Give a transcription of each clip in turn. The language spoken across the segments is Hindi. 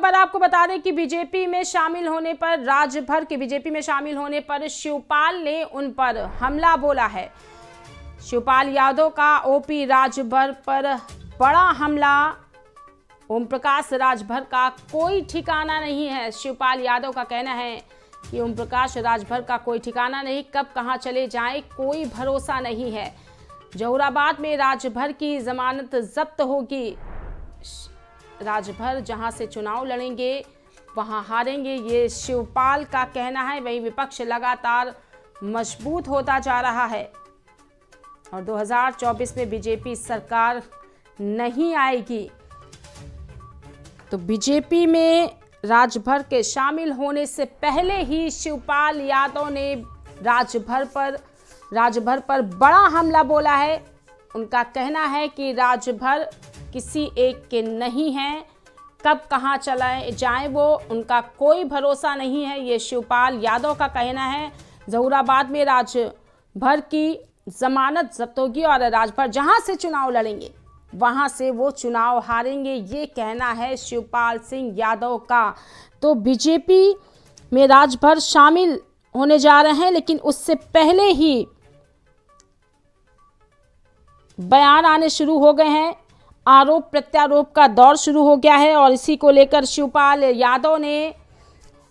खबर आपको बता दें कि बीजेपी में शामिल होने पर, राज्यभर के बीजेपी में शामिल होने पर शिवपाल ने उन पर हमला बोला है। शिवपाल यादव का ओपी राजभर पर बड़ा हमला। ओम प्रकाश राजभर का कोई ठिकाना नहीं है। शिवपाल यादव का कहना है कि ओम प्रकाश राजभर का कोई ठिकाना नहीं, कब कहां चले जाएं कोई भरोसा नहीं है। जहुराबाद में राजभर की जमानत जब्त होगी। राजभर जहां से चुनाव लड़ेंगे वहां हारेंगे, ये शिवपाल का कहना है। वहीं विपक्ष लगातार मजबूत होता जा रहा है और 2024 में बीजेपी सरकार नहीं आएगी। तो बीजेपी में राजभर के शामिल होने से पहले ही शिवपाल यादव ने राजभर पर बड़ा हमला बोला है। उनका कहना है कि राजभर किसी एक के नहीं हैं, कब कहां चले जाएं वो उनका कोई भरोसा नहीं है, ये शिवपाल यादव का कहना है। जहुराबाद में राजभर की जमानत जब्त होगी और राजभर जहां से चुनाव लड़ेंगे वहां से वो चुनाव हारेंगे, ये कहना है शिवपाल सिंह यादव का। तो बीजेपी में राजभर शामिल होने जा रहे हैं, लेकिन उससे पहले ही बयान आने शुरू हो गए हैं। आरोप प्रत्यारोप का दौर शुरू हो गया है और इसी को लेकर शिवपाल यादव ने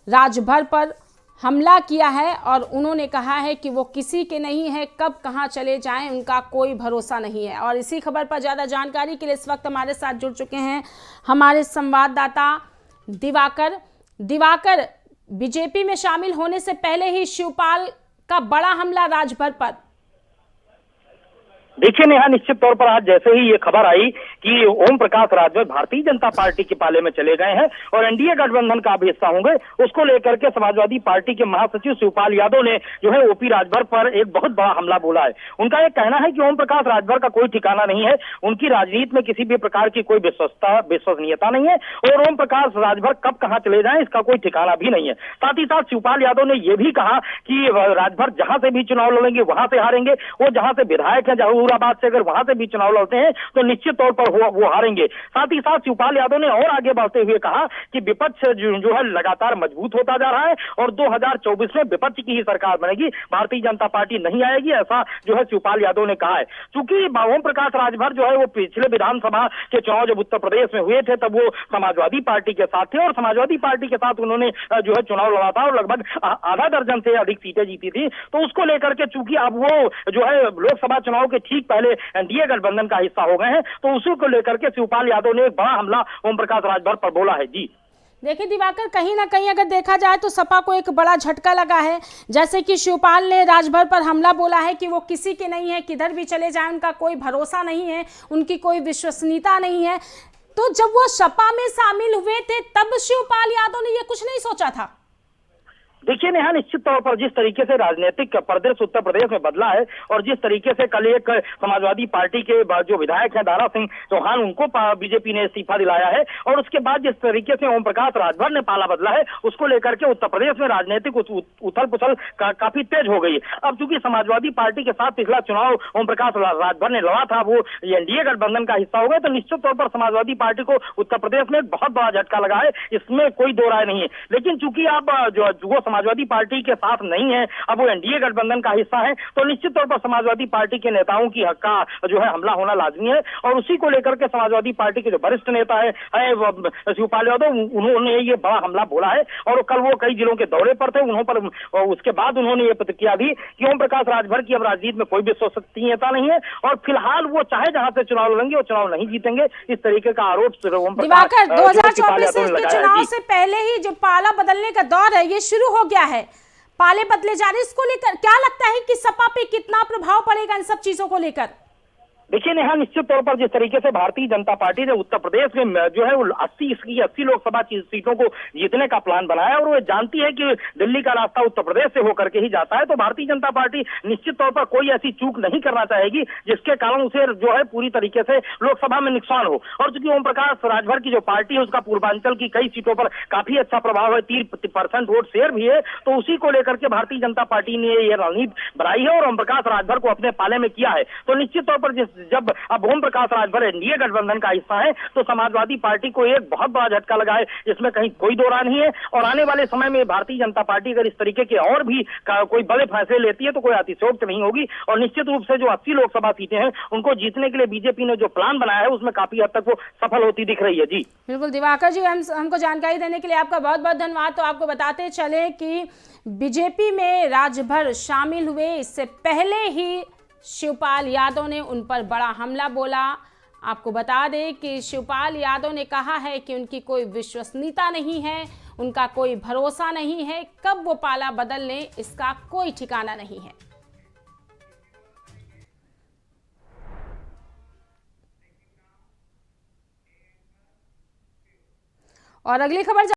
राजभर पर हमला किया है और उन्होंने कहा है कि वो किसी के नहीं है, कब कहां चले जाएं उनका कोई भरोसा नहीं है। और इसी खबर पर ज़्यादा जानकारी के लिए इस वक्त हमारे साथ जुड़ चुके हैं हमारे संवाददाता दिवाकर। बीजेपी में शामिल होने से पहले ही शिवपाल का बड़ा हमला राजभर पर। देखिए नेहा, निश्चित तौर पर आज जैसे ही ये खबर आई कि ओम प्रकाश राजभर भारतीय जनता पार्टी के पाले में चले गए हैं और एनडीए गठबंधन का भी हिस्सा होंगे, उसको लेकर के समाजवादी पार्टी के महासचिव शिवपाल यादव ने जो है ओपी राजभर पर एक बहुत बड़ा हमला बोला है। उनका एक कहना है कि ओम प्रकाश राजभर का कोई ठिकाना नहीं है, उनकी राजनीति में किसी भी प्रकार की कोई विश्वसनीयता नहीं है और ओम प्रकाश राजभर कब कहां चले जाएं इसका कोई ठिकाना भी नहीं है। साथ ही साथ शिवपाल यादव ने यह भी कहा कि राजभर जहां से भी चुनाव लड़ेंगे वहां से हारेंगे। वो जहां से विधायक है जहुराबाद से, अगर वहां से भी चुनाव लड़ते हैं तो निश्चित तौर पर वो हारेंगे। साथ ही साथ शिवपाल यादव ने और आगे बढ़ते हुए कहा कि विपक्ष जो है लगातार मजबूत होता जा रहा है और 2024 में विपक्ष की ही सरकार बनेगी, भारतीय जनता पार्टी नहीं आएगी, ऐसा जो है शिवपाल यादव ने कहा है। चूंकि ओम प्रकाश राजभर जो है वो पिछले विधानसभा के चुनाव जब उत्तर प्रदेश में हुए थे तब वो समाजवादी पार्टी के साथ थे और समाजवादी पार्टी के साथ उन्होंने जो है चुनाव लड़ा था और लगभग आधा दर्जन से अधिक सीटें जीती थी। तो उसको लेकर के चूंकि अब वो जो है लोकसभा चुनाव के ठीक पहले एनडीए गठबंधन का हिस्सा हो गए हैं, तो उसी को लेकर के शिवपाल यादव ने एक बड़ा हमला ओम प्रकाश राजभर पर बोला है। जी देखिए दिवाकर, कहीं ना कहीं अगर देखा जाए तो सपा को एक बड़ा झटका लगा है। जैसे कि शिवपाल ने राजभर पर हमला बोला है कि वो किसी के नहीं है, किधर भी चले जाएं उनका कोई भरोसा नहीं है, उनकी कोई विश्वसनीयता नहीं है। तो जब वो सपा में शामिल हुए थे तब शिवपाल यादव ने ये कुछ नहीं सोचा था? देखिए नेहा, निश्चित तौर पर जिस तरीके से राजनीतिक परिदृश्य उत्तर प्रदेश में बदला है और जिस तरीके से कल एक समाजवादी पार्टी के जो विधायक हैं दारा सिंह चौहान, उनको बीजेपी ने इस्तीफा दिलाया है और उसके बाद जिस तरीके से ओम प्रकाश राजभर ने पाला बदला है, उसको लेकर के उत्तर प्रदेश में राजनीतिक उथल पुथल काफी तेज हो गई है। अब चूंकि समाजवादी पार्टी के साथ पिछला चुनाव ओम प्रकाश राजभर ने लड़ा था, वो एनडीए गठबंधन का हिस्सा हो गए, तो निश्चित तौर पर समाजवादी पार्टी को उत्तर प्रदेश में एक बहुत बड़ा झटका लगा है, इसमें कोई दो राय नहीं है। लेकिन चूंकि आप जो समाजवादी पार्टी के साथ नहीं है, अब वो एनडीए गठबंधन का हिस्सा है, तो निश्चित तौर पर समाजवादी पार्टी के नेताओं की हक का जो है हमला होना लाजमी है और उसी को लेकर के समाजवादी पार्टी के जो वरिष्ठ नेता है शिवपाल यादव, उन्होंने ये बड़ा हमला बोला है और कल वो कई जिलों के दौरे पर थे। उन्होंने पर उसके बाद उन्होंने ये प्रतिक्रिया दी कि ओम प्रकाश राजभर की अब राजनीति में कोई विश्वसनीयता नहीं है और फिलहाल वो चाहे जहां से चुनाव लड़ेंगे वो चुनाव नहीं जीतेंगे, इस तरीके का आरोप ओम प्रकाश 2024 के चुनाव से पहले ही जो पाला बदलने का दौर है ये शुरू हो गया है, पाले बदले जा रहे, इसको लेकर क्या लगता है कि सपा पे कितना प्रभाव पड़ेगा इन सब चीजों को लेकर? देखिए नेहा, निश्चित तौर पर जिस तरीके से भारतीय जनता पार्टी ने उत्तर प्रदेश में जो है वो 80 लोकसभा सीटों को जीतने का प्लान बनाया और वो जानती है कि दिल्ली का रास्ता उत्तर प्रदेश से होकर के ही जाता है, तो भारतीय जनता पार्टी निश्चित तौर पर कोई ऐसी चूक नहीं करना चाहेगी जिसके कारण उसे जो है पूरी तरीके से लोकसभा में नुकसान हो। और चूंकि ओम प्रकाश राजभर की जो पार्टी है उसका पूर्वांचल की कई सीटों पर काफी अच्छा प्रभाव है, 30% वोट शेयर भी है, तो उसी को लेकर के भारतीय जनता पार्टी ने यह रणनीति बनाई है और ओम प्रकाश राजभर को अपने पाले में किया है। तो निश्चित तौर पर जब अब ओम प्रकाश राजभर एनडीए गठबंधन का हिस्सा है तो समाजवादी पार्टी को एक बहुत बड़ा झटका लगा है, जिसमें कहीं कोई दो राय नहीं है। और आने वाले समय में भारतीय जनता पार्टी अगर इस तरीके के और भी कोई बड़े फैसले लेती है तो कोई अतिशयोक्ति नहीं होगी, और निश्चित रूप से जो 80 लोकसभा सीटें हैं उनको जीतने के लिए बीजेपी ने जो प्लान बनाया है उसमें काफी हद तक वो सफल होती दिख रही है। जी बिल्कुल दिवाकर जी, हमको जानकारी देने के लिए आपका बहुत बहुत धन्यवाद। तो आपको बताते चले कि बीजेपी में राजभर शामिल हुए इससे पहले ही शिवपाल यादव ने उन पर बड़ा हमला बोला। आपको बता दें कि शिवपाल यादव ने कहा है कि उनकी कोई विश्वसनीयता नहीं है, उनका कोई भरोसा नहीं है, कब वो पाला बदल लें इसका कोई ठिकाना नहीं है। और अगली खबर